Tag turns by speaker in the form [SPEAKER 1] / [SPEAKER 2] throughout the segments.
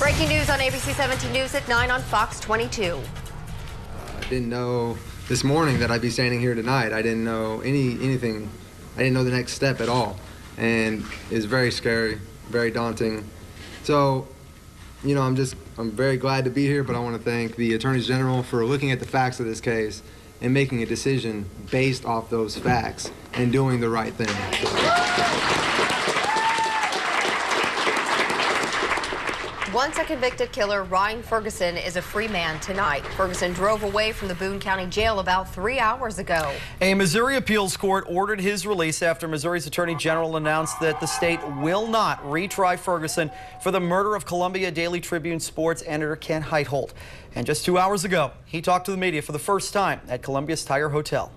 [SPEAKER 1] Breaking news on ABC 17 News at 9 on Fox 22.
[SPEAKER 2] I didn't know this morning that I'd be standing here tonight. I didn't know anything. I didn't know the next step at all. And it's very scary, very daunting. So, you know, I'm very glad to be here, but I want to thank the Attorney General for looking at the facts of this case and making a decision based off those facts and doing the right thing.
[SPEAKER 1] Once a convicted killer, Ryan Ferguson is a free man tonight. Ferguson drove away from the Boone County Jail about 3 hours ago.
[SPEAKER 3] A Missouri appeals court ordered his release after Missouri's Attorney General announced that the state will not retry Ferguson for the murder of Columbia Daily Tribune sports editor Ken Heitholt. And just 2 hours ago, he talked to the media for the first time at Columbia's Tire Hotel.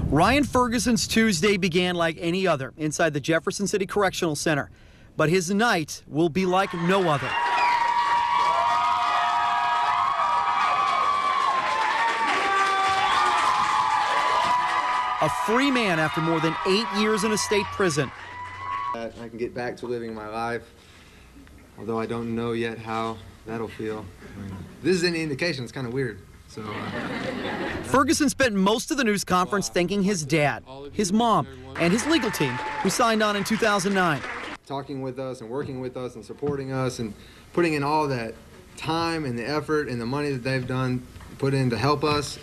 [SPEAKER 3] Ryan Ferguson's Tuesday began like any other inside the Jefferson City Correctional Center. But his night will be like no other. A free man after more than 8 years in a state prison.
[SPEAKER 2] I can get back to living my life, although I don't know yet how that'll feel. If this is any indication, it's kind of weird. So,
[SPEAKER 3] Ferguson spent most of the news conference thanking his dad, his mom, and his legal team, who signed on in 2009.
[SPEAKER 2] Talking with us and working with us and supporting us and putting in all that time and the effort and the money that they've put in to help us,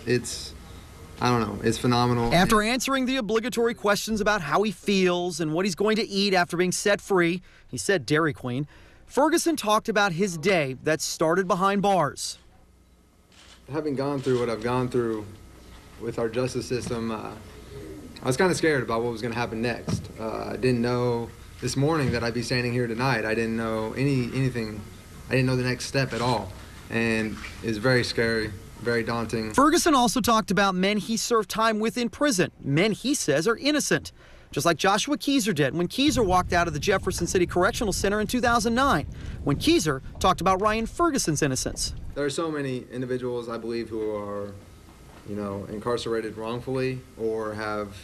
[SPEAKER 2] I don't know, it's phenomenal.
[SPEAKER 3] After answering the obligatory questions about how he feels and what he's going to eat after being set free, he said Dairy Queen, Ferguson talked about his day that started behind bars.
[SPEAKER 2] Having gone through what I've gone through with our justice system, I was kind of scared about what was going to happen next. I didn't know this morning that I'd be standing here tonight. I didn't know anything. I didn't know the next step at all. And it's very scary, very daunting.
[SPEAKER 3] Ferguson also talked about men he served time with in prison, men he says are innocent, just like Joshua Keyser did when Keyser walked out of the Jefferson City Correctional Center in 2009, when Keyser talked about Ryan Ferguson's innocence.
[SPEAKER 2] There are so many individuals, I believe, who are, you know, incarcerated wrongfully or have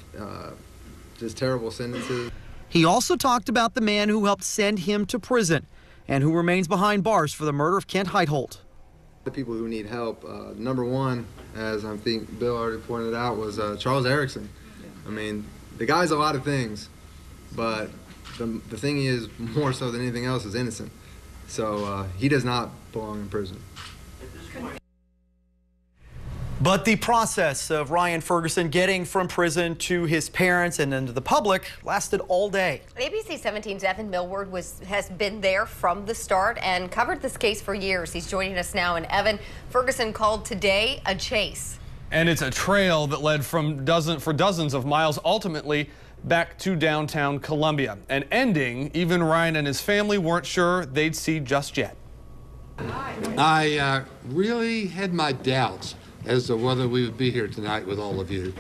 [SPEAKER 2] just terrible sentences.
[SPEAKER 3] He also talked about the man who helped send him to prison and who remains behind bars for the murder of Kent Heitholt.
[SPEAKER 2] The people who need help, number one, as I think Bill already pointed out, was Charles Erickson. I mean, the guy's a lot of things, but the thing he is more so than anything else is innocent. So he does not belong in prison.
[SPEAKER 3] But the process of Ryan Ferguson getting from prison to his parents and then to the public lasted all day.
[SPEAKER 1] ABC 17's Evan Millward has been there from the start and covered this case for years. He's joining us now. And Evan, Ferguson called today a chase.
[SPEAKER 4] And it's a trail that led for dozens of miles, ultimately back to downtown Columbia. An ending even Ryan and his family weren't sure they'd see just yet.
[SPEAKER 5] I really had my doubts as to whether we would be here tonight with all of you.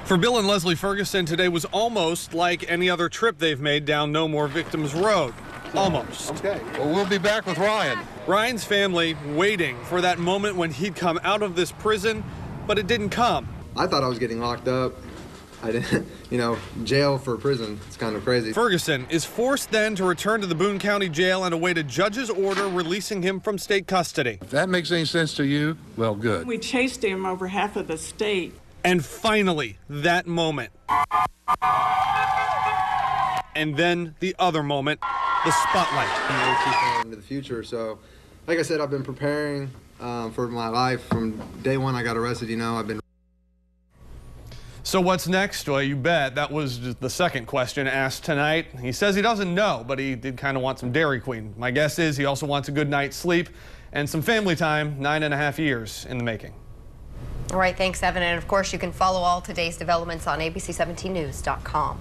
[SPEAKER 4] For Bill and Leslie Ferguson, today was almost like any other trip they've made down No More Victims Road. Almost.
[SPEAKER 5] Okay, well, we'll be back with Ryan.
[SPEAKER 4] Ryan's family waiting for that moment when he'd come out of this prison, but it didn't come.
[SPEAKER 2] I thought I was getting locked up. I didn't, you know, jail for prison. It's kind of crazy.
[SPEAKER 4] Ferguson is forced then to return to the Boone County Jail and await a judge's order releasing him from state custody.
[SPEAKER 5] If that makes any sense to you, well, good.
[SPEAKER 6] We chased him over half of the state.
[SPEAKER 4] And finally, that moment. And then the other moment, the spotlight.
[SPEAKER 2] Into the future. So, like I said, I've been preparing for my life from day one I got arrested. You know, I've been.
[SPEAKER 4] So what's next? Well, you bet. That was just the second question asked tonight. He says he doesn't know, but he did kind of want some Dairy Queen. My guess is he also wants a good night's sleep and some family time, 9.5 years in the making.
[SPEAKER 1] All right, thanks, Evan. And of course, you can follow all today's developments on abc17news.com.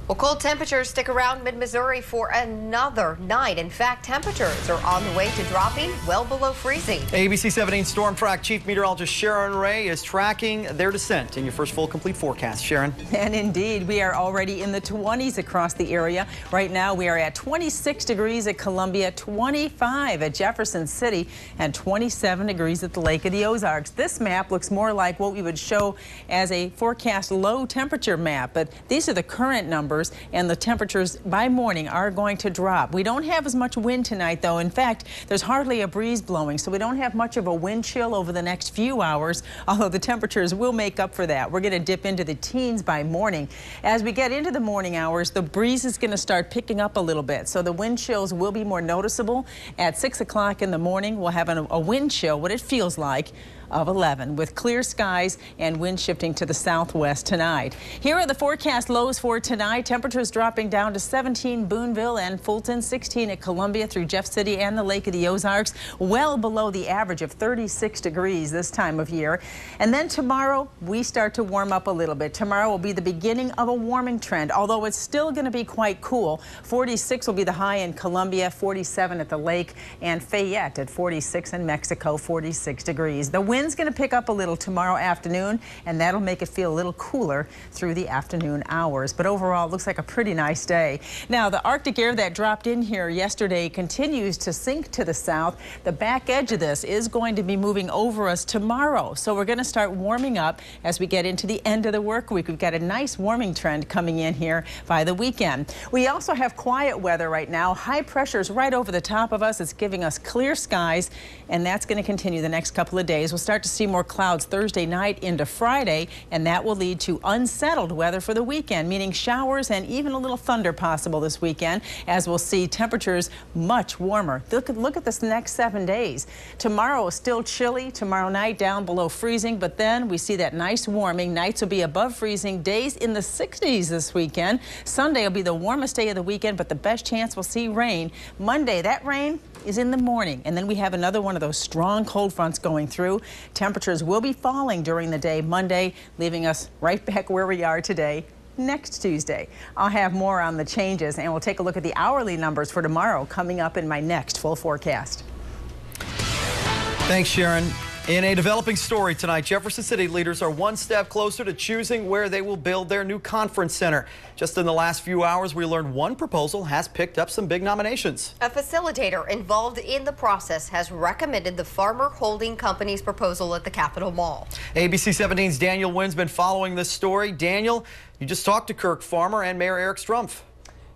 [SPEAKER 1] Well, cold temperatures stick around mid-Missouri for another night. In fact, temperatures are on the way to dropping well below freezing.
[SPEAKER 3] ABC 17 Storm Track Chief Meteorologist Sharon Ray is tracking their descent in your first full complete forecast. Sharon.
[SPEAKER 7] And indeed, we are already in the 20s across the area. Right now, we are at 26 degrees at Columbia, 25 at Jefferson City, and 27 degrees at the Lake of the Ozarks. This map looks more like what we would show as a forecast low temperature map, but these are the current numbers hours, and the temperatures by morning are going to drop. We don't have as much wind tonight, though. In fact, there's hardly a breeze blowing, so we don't have much of a wind chill over the next few hours, although the temperatures will make up for that. We're going to dip into the teens by morning. As we get into the morning hours, the breeze is going to start picking up a little bit, so the wind chills will be more noticeable. At 6 o'clock in the morning, we'll have a wind chill, what it feels like, of 11, with clear skies and wind shifting to the southwest tonight. Here are the forecast lows for tonight. Temperatures dropping down to 17 Boonville and Fulton, 16 at Columbia through Jeff City and the Lake of the Ozarks, well below the average of 36 degrees this time of year. And then tomorrow, we start to warm up a little bit. Tomorrow will be the beginning of a warming trend, although it's still going to be quite cool. 46 will be the high in Columbia, 47 at the lake, and Fayette at 46, and Mexico 46 degrees. The wind's going to pick up a little tomorrow afternoon, and that'll make it feel a little cooler through the afternoon hours. But overall, it looks like a pretty nice day. Now, the Arctic air that dropped in here yesterday continues to sink to the south. The back edge of this is going to be moving over us tomorrow. So we're going to start warming up as we get into the end of the work week. We've got a nice warming trend coming in here by the weekend. We also have quiet weather right now. High pressure is right over the top of us. It's giving us clear skies, and that's going to continue the next couple of days. We'll start to see more clouds Thursday night into Friday, and that will lead to unsettled weather for the weekend, meaning showers and even a little thunder possible this weekend, as we'll see temperatures much warmer. Look at this next 7 days. Tomorrow is still chilly. Tomorrow night down below freezing, but then we see that nice warming. Nights will be above freezing. Days in the 60s this weekend. Sunday will be the warmest day of the weekend, but the best chance we'll see rain. Monday, that rain is in the morning, and then we have another one of those strong cold fronts going through. Temperatures will be falling during the day Monday, leaving us right back where we are today next Tuesday. I'll have more on the changes, and we'll take a look at the hourly numbers for tomorrow coming up in my next full forecast.
[SPEAKER 3] Thanks, Sharon. In a developing story tonight, Jefferson City leaders are one step closer to choosing where they will build their new conference center. Just in the last few hours, we learned one proposal has picked up some big nominations.
[SPEAKER 1] A facilitator involved in the process has recommended the Farmer Holding Company's proposal at the Capitol Mall.
[SPEAKER 3] ABC 17's Daniel Wynn's been following this story. Daniel, you just talked to Kirk Farmer and Mayor Eric Strumpf.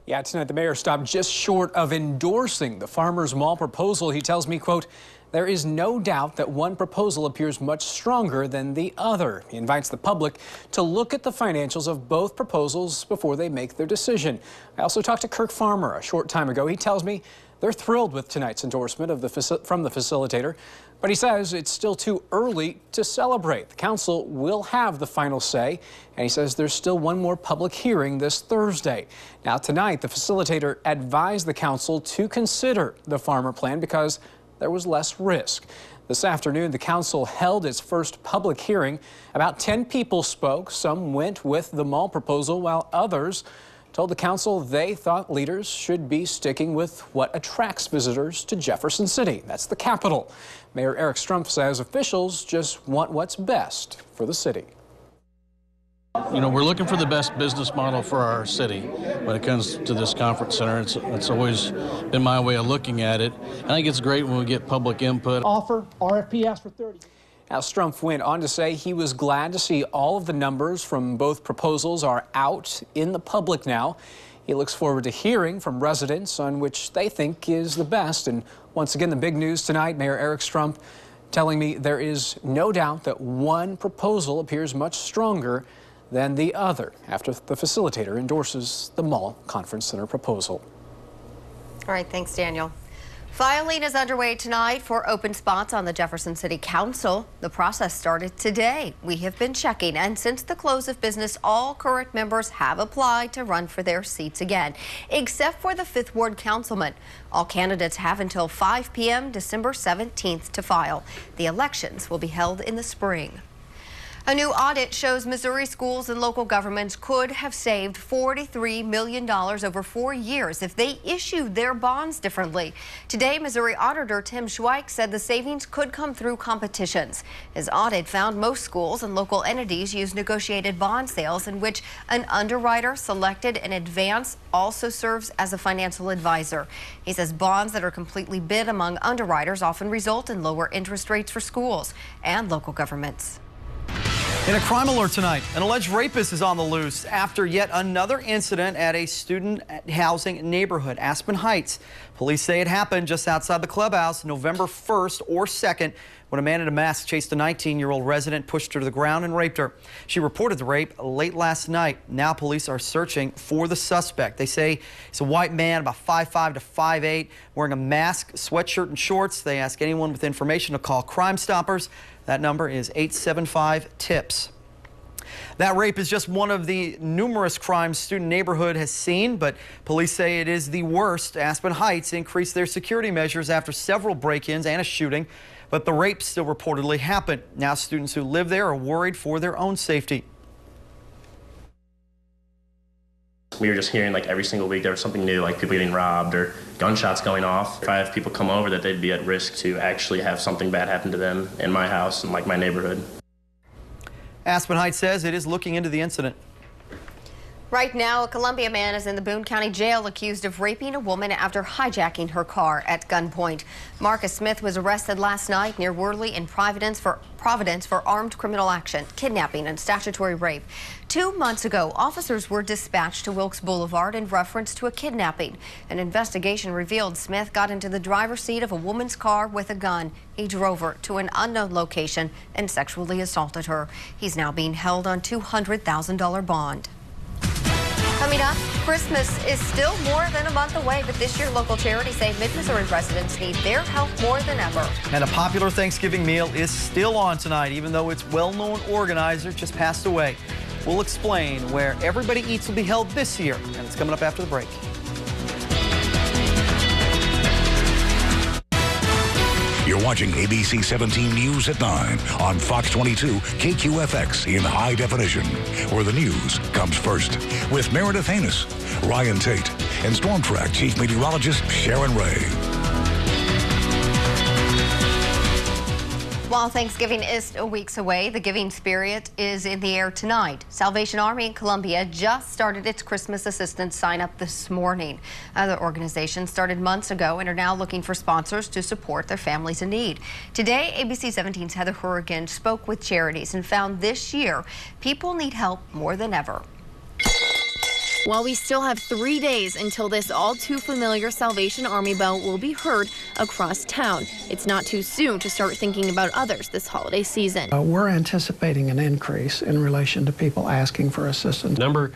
[SPEAKER 8] Yeah, tonight the mayor stopped just short of endorsing the Farmers Mall proposal. He tells me, quote, "There is no doubt that one proposal appears much stronger than the other." He invites the public to look at the financials of both proposals before they make their decision. I also talked to Kirk Farmer a short time ago. He tells me they're thrilled with tonight's endorsement of from the facilitator, but he says it's still too early to celebrate. The council will have the final say, and he says there's still one more public hearing this Thursday. Now, tonight, the facilitator advised the council to consider the farmer plan because there was less risk. This afternoon, the council held its first public hearing. About 10 people spoke. Some went with the mall proposal, while others told the council they thought leaders should be sticking with what attracts visitors to Jefferson City. That's the capital. Mayor Eric Strumpf says officials just want what's best for the city.
[SPEAKER 9] You know, we're looking for the best business model for our city when it comes to this conference center. It's always been my way of looking at it. And I think it's great when we get public input.
[SPEAKER 10] Offer, RFP asked for 30.
[SPEAKER 8] Now, Strumpf went on to say he was glad to see all of the numbers from both proposals are out in the public now. He looks forward to hearing from residents on which they think is the best. And once again, the big news tonight, Mayor Eric Strumpf telling me there is no doubt that one proposal appears much stronger than the other after the facilitator endorses the mall conference center proposal.
[SPEAKER 1] All right, thanks, Daniel. Filing is underway tonight for open spots on the Jefferson City Council. The process started today. We have been checking, and since the close of business, all current members have applied to run for their seats again, except for the 5th Ward councilman. All candidates have until 5 p.m. December 17th to file. The elections will be held in the spring. A new audit shows Missouri schools and local governments could have saved $43 million over 4 years if they issued their bonds differently. Today, Missouri Auditor Tim Schweik said the savings could come through competitions. His audit found most schools and local entities use negotiated bond sales in which an underwriter selected in advance also serves as a financial advisor. He says bonds that are completely bid among underwriters often result in lower interest rates for schools and local governments.
[SPEAKER 3] In a crime alert tonight, an alleged rapist is on the loose after yet another incident at a student housing neighborhood, Aspen Heights. Police say it happened just outside the clubhouse November 1st or 2nd when a man in a mask chased a 19-year-old resident, pushed her to the ground and raped her. She reported the rape late last night. Now police are searching for the suspect. They say he's a white man, about 5'5" to 5'8", wearing a mask, sweatshirt, and shorts. They ask anyone with information to call Crime Stoppers. That number is 875-TIPS. That rape is just one of the numerous crimes student neighborhood has seen, but police say it is the worst. Aspen Heights increased their security measures after several break-ins and a shooting, but the rape still reportedly happened. Now students who live there are worried for their own safety.
[SPEAKER 11] We were just hearing like every single week there was something new, like people getting robbed or gunshots going off. If I have people come over, that they'd be at risk to actually have something bad happen to them in my house and like my neighborhood.
[SPEAKER 3] Aspen Heights says it is looking into the incident.
[SPEAKER 1] Right now, a Columbia man is in the Boone County Jail accused of raping a woman after hijacking her car at gunpoint. Marcus Smith was arrested last night near Worley in Providence for armed criminal action, kidnapping, and statutory rape. 2 months ago, officers were dispatched to Wilkes Boulevard in reference to a kidnapping. An investigation revealed Smith got into the driver's seat of a woman's car with a gun. He drove her to an unknown location and sexually assaulted her. He's now being held on $200,000 bond. Coming up, Christmas is still more than a month away, but this year local charities say Mid-Missouri residents need their help more than ever.
[SPEAKER 3] And a popular Thanksgiving meal is still on tonight, even though its well-known organizer just passed away. We'll explain where Everybody Eats will be held this year, and it's coming up after the break.
[SPEAKER 12] You're watching ABC 17 News at 9 on Fox 22 KQFX in high definition, where the news comes first. With Meredith Hanus, Ryan Tate, and Storm Track Chief Meteorologist Sharon Ray.
[SPEAKER 1] While Thanksgiving is weeks away, the giving spirit is in the air tonight. Salvation Army in Columbia just started its Christmas assistance sign-up this morning. Other organizations started months ago and are now looking for sponsors to support their families in need. Today, ABC 17's Heather Horrigan spoke with charities and found this year people need help more than ever.
[SPEAKER 13] While we still have 3 days until this all too familiar Salvation Army bell will be heard across town, it's not too soon to start thinking about others this holiday season.
[SPEAKER 10] We're anticipating an increase in relation to people asking for assistance.
[SPEAKER 14] Number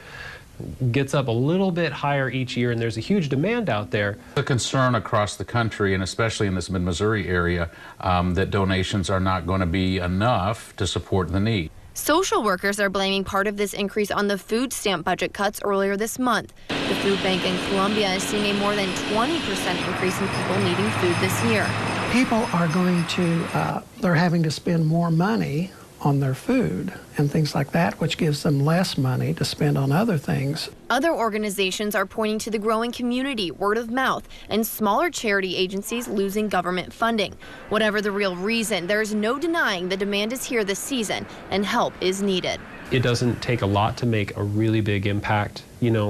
[SPEAKER 14] gets up a little bit higher each year, and there's a huge demand out there.
[SPEAKER 15] The concern across the country, and especially in this mid-Missouri area, that donations are not going to be enough to support the need.
[SPEAKER 13] Social workers are blaming part of this increase on the food stamp budget cuts earlier this month. The food bank in Columbia is seeing a more than 20% increase in people needing food this year.
[SPEAKER 10] People are going to, they're having to spend more money on their food and things like that, which gives them less money to spend on other things.
[SPEAKER 13] Other organizations are pointing to the growing community, word of mouth, and smaller charity agencies losing government funding. Whatever the real reason, there's no denying the demand is here this season and help is needed.
[SPEAKER 14] It doesn't take a lot to make a really big impact,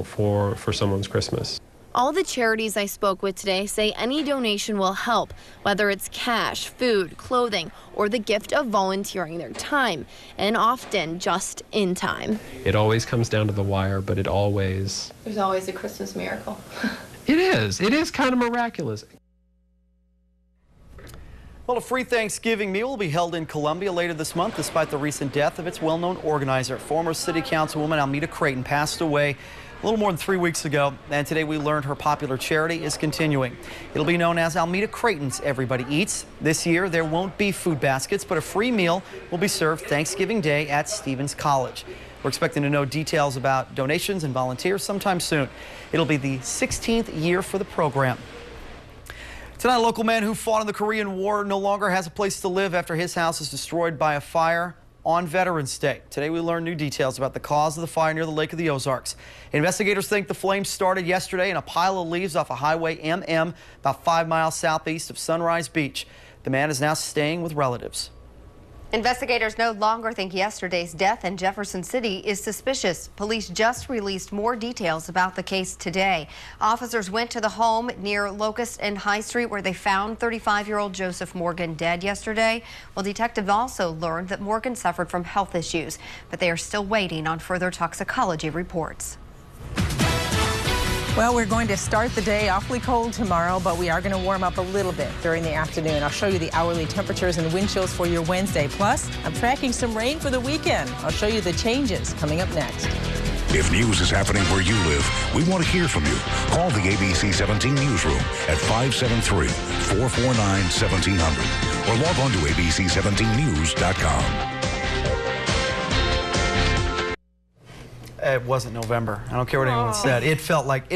[SPEAKER 14] for someone's Christmas.
[SPEAKER 13] All the charities I spoke with today say any donation will help, whether it's cash, food, clothing, or the gift of volunteering their time, and often just in time.
[SPEAKER 14] It always comes down to the wire, but it always...
[SPEAKER 1] There's always a Christmas miracle.
[SPEAKER 14] It is kind of miraculous.
[SPEAKER 3] Well, a free Thanksgiving meal will be held in Columbia later this month, despite the recent death of its well-known organizer. Former City Councilwoman Almeda Creighton passed away a little more than 3 weeks ago, and today we learned her popular charity is continuing. It'll be known as Almeda Creighton's Everybody Eats. This year, there won't be food baskets, but a free meal will be served Thanksgiving Day at Stevens College. We're expecting to know details about donations and volunteers sometime soon. It'll be the 16th year for the program. Tonight, a local man who fought in the Korean War no longer has a place to live after his house is destroyed by a fire on Veterans Day. Today we learned new details about the cause of the fire near the Lake of the Ozarks. Investigators think the flames started yesterday in a pile of leaves off of Highway MM about 5 miles southeast of Sunrise Beach. The man is now staying with relatives.
[SPEAKER 1] Investigators no longer think yesterday's death in Jefferson City is suspicious. Police just released more details about the case today. Officers went to the home near Locust and High Street where they found 35-year-old Joseph Morgan dead yesterday. Well, detectives also learned that Morgan suffered from health issues, but they are still waiting on further toxicology reports.
[SPEAKER 7] Well, we're going to start the day awfully cold tomorrow, but we are going to warm up a little bit during the afternoon. I'll show you the hourly temperatures and wind chills for your Wednesday. Plus, I'm tracking some rain for the weekend. I'll show you the changes coming up next.
[SPEAKER 12] If news is happening where you live, we want to hear from you. Call the ABC 17 newsroom at 573-449-1700 or log on to abc17news.com.
[SPEAKER 3] It wasn't November. I don't care what anyone said. It felt like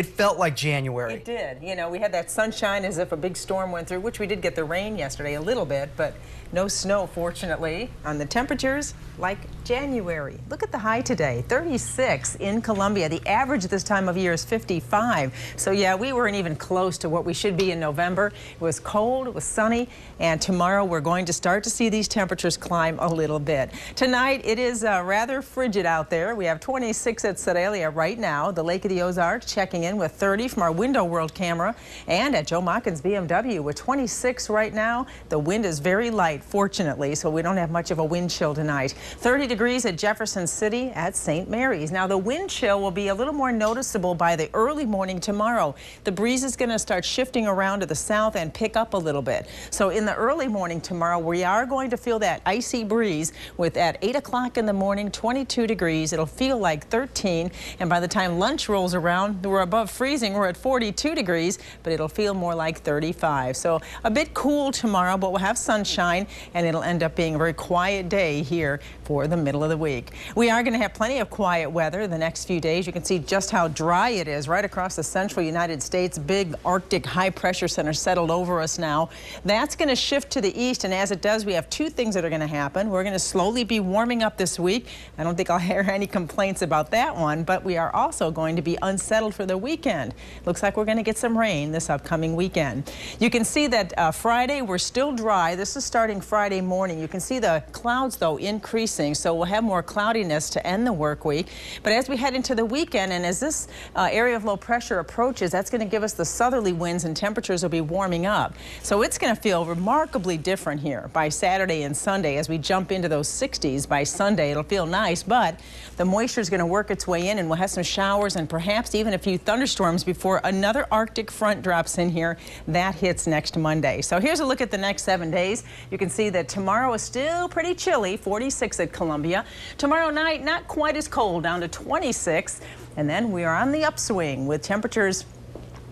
[SPEAKER 3] January.
[SPEAKER 7] It did. You know, we had that sunshine as if a big storm went through, which we did get the rain yesterday a little bit, but no snow, fortunately. On the temperatures, like January. Look at the high today, 36 in Columbia. The average this time of year is 55. So yeah, we weren't even close to what we should be in November. It was cold, it was sunny, and tomorrow we're going to start to see these temperatures climb a little bit. Tonight, it is rather frigid out there. We have 26 at Sedalia right now. The Lake of the Ozarks checking in with 30 from our Window World camera, and at Joe Mackin's BMW with 26 right now. The wind is very light, fortunately, so we don't have much of a wind chill tonight. 30 degrees at Jefferson City at St. Mary's. Now the wind chill will be a little more noticeable by the early morning tomorrow. The breeze is going to start shifting around to the south and pick up a little bit. So in the early morning tomorrow, we are going to feel that icy breeze with at 8 o'clock in the morning, 22 degrees. It'll feel like 13, and by the time lunch rolls around, we're above freezing. We're at 42 degrees, but it'll feel more like 35. So a bit cool tomorrow, but we'll have sunshine, and it'll end up being a very quiet day here for the middle of the week. We are going to have plenty of quiet weather the next few days. You can see just how dry it is right across the central United States. Big Arctic high pressure center settled over us now. That's going to shift to the east, and as it does, we have two things that are going to happen. We're going to slowly be warming up this week. I don't think I'll hear any complaints about that one, but we are also going to be unsettled for the weekend. Looks like we're going to get some rain this upcoming weekend. You can see that Friday we're still dry. This is starting Friday morning. You can see the clouds though increasing, so we'll have more cloudiness to end the work week. But as we head into the weekend, and as this area of low pressure approaches, that's going to give us the southerly winds, and temperatures will be warming up. So it's going to feel remarkably different here by Saturday and Sunday. As we jump into those 60s by Sunday, it'll feel nice, but the moisture is going to work its way in, and we'll have some showers and perhaps even a few thunderstorms before another Arctic front drops in here. That hits next Monday. So here's a look at the next 7 days. You can see that tomorrow is still pretty chilly, 46 at Columbia. Tomorrow night, not quite as cold, down to 26. And then we are on the upswing with temperatures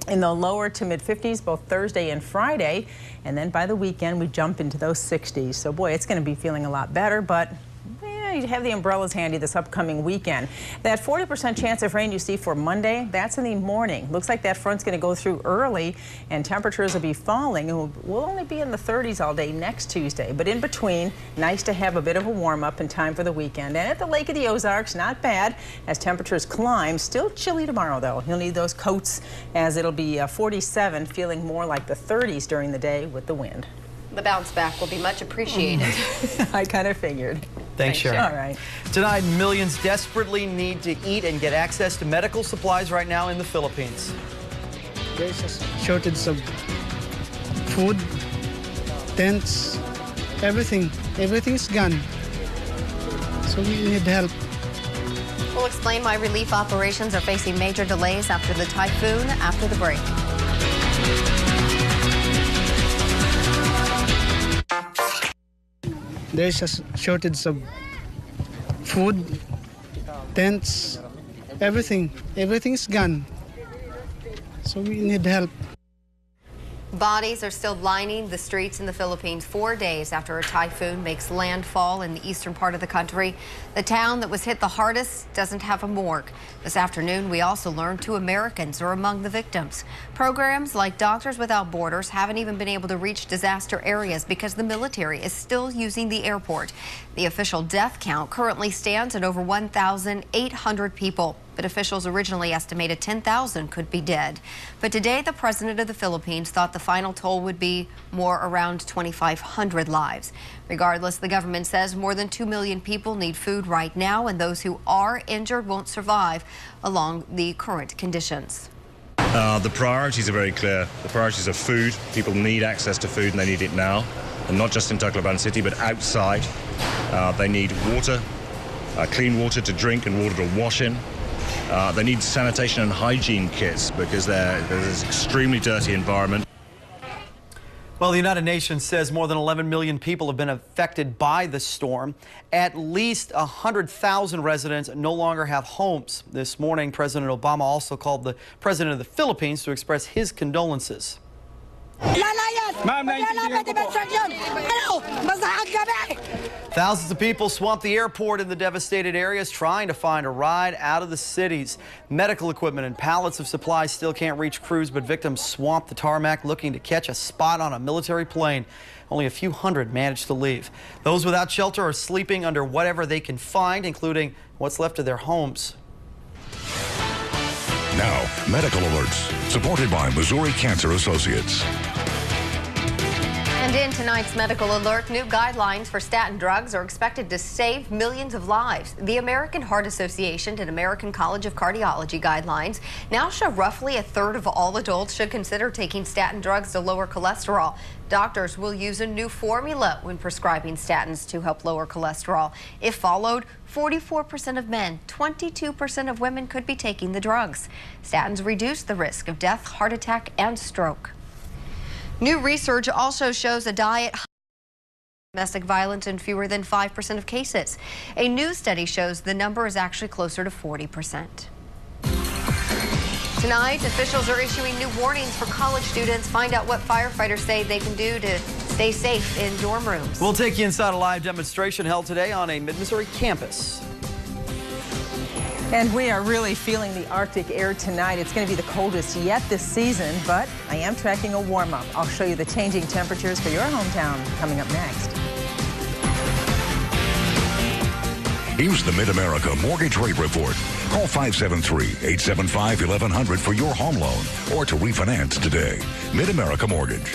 [SPEAKER 7] in the lower to mid 50s both Thursday and Friday. And then by the weekend, we jump into those 60s. So boy, it's going to be feeling a lot better, but you have the umbrellas handy this upcoming weekend. That 40% chance of rain you see for Monday, that's in the morning. Looks like that front's going to go through early, and temperatures will be falling. We'll only be in the 30s all day next Tuesday, but in between, nice to have a bit of a warm-up in time for the weekend. And at the Lake of the Ozarks, not bad as temperatures climb. Still chilly tomorrow, though. You'll need those coats, as it'll be 47, feeling more like the 30s during the day with the wind.
[SPEAKER 1] The bounce back will be much appreciated.
[SPEAKER 7] I kind of figured.
[SPEAKER 3] Thanks, Sharon.
[SPEAKER 7] All right.
[SPEAKER 3] Tonight, millions desperately need to eat and get access to medical supplies right now in the Philippines.
[SPEAKER 16] There's a shortage of food, tents, everything. Everything's gone. So we need help.
[SPEAKER 1] We'll explain why relief operations are facing major delays after the typhoon after the break.
[SPEAKER 16] There's a shortage of food, tents, everything. Everything's gone. So we need help.
[SPEAKER 1] Bodies are still lining the streets in the Philippines 4 days after a typhoon makes landfall in the eastern part of the country. The town that was hit the hardest doesn't have a morgue. This afternoon, we also learned 2 Americans are among the victims. Programs like Doctors Without Borders haven't even been able to reach disaster areas because the military is still using the airport. The official death count currently stands at over 1,800 people. but officials originally estimated 10,000 could be dead. But today, the president of the Philippines thought the final toll would be more around 2,500 lives. Regardless, the government says more than 2 million people need food right now, and those who are injured won't survive along the current conditions.
[SPEAKER 17] The priorities are very clear. The priorities are food. People need access to food and they need it now. And not just in Tacloban City, but outside. They need water, clean water to drink and water to wash in. They need sanitation and hygiene kits because there's this extremely dirty environment.
[SPEAKER 3] Well, the United Nations says more than 11 million people have been affected by the storm. At least 100,000 residents no longer have homes. This morning, President Obama also called the president of the Philippines to express his condolences. Thousands of people swamped the airport in the devastated areas trying to find a ride out of the cities. Medical equipment and pallets of supplies still can't reach crews, but victims swamped the tarmac looking to catch a spot on a military plane. Only a few hundred managed to leave. Those without shelter are sleeping under whatever they can find, including what's left of their homes.
[SPEAKER 12] Now, medical alerts, supported by Missouri Cancer Associates.
[SPEAKER 1] And in tonight's medical alert, new guidelines for statin drugs are expected to save millions of lives. The American Heart Association and American College of Cardiology guidelines now show roughly a third of all adults should consider taking statin drugs to lower cholesterol. Doctors will use a new formula when prescribing statins to help lower cholesterol. If followed, 44% of men, 22% of women could be taking the drugs. Statins reduce the risk of death, heart attack, and stroke. New research also shows a diet domestic violence in fewer than 5% of cases. A new study shows the number is actually closer to 40%. Tonight, officials are issuing new warnings for college students. Find out what firefighters say they can do to stay safe in dorm rooms.
[SPEAKER 3] We'll take you inside a live demonstration held today on a Mid-Missouri campus.
[SPEAKER 7] And we are really feeling the Arctic air tonight. It's going to be the coldest yet this season, but I am tracking a warm-up. I'll show you the changing temperatures for your hometown coming up next.
[SPEAKER 12] Here's the Mid-America Mortgage Rate Report. Call 573-875-1100 for your home loan or to refinance today. Mid-America Mortgage.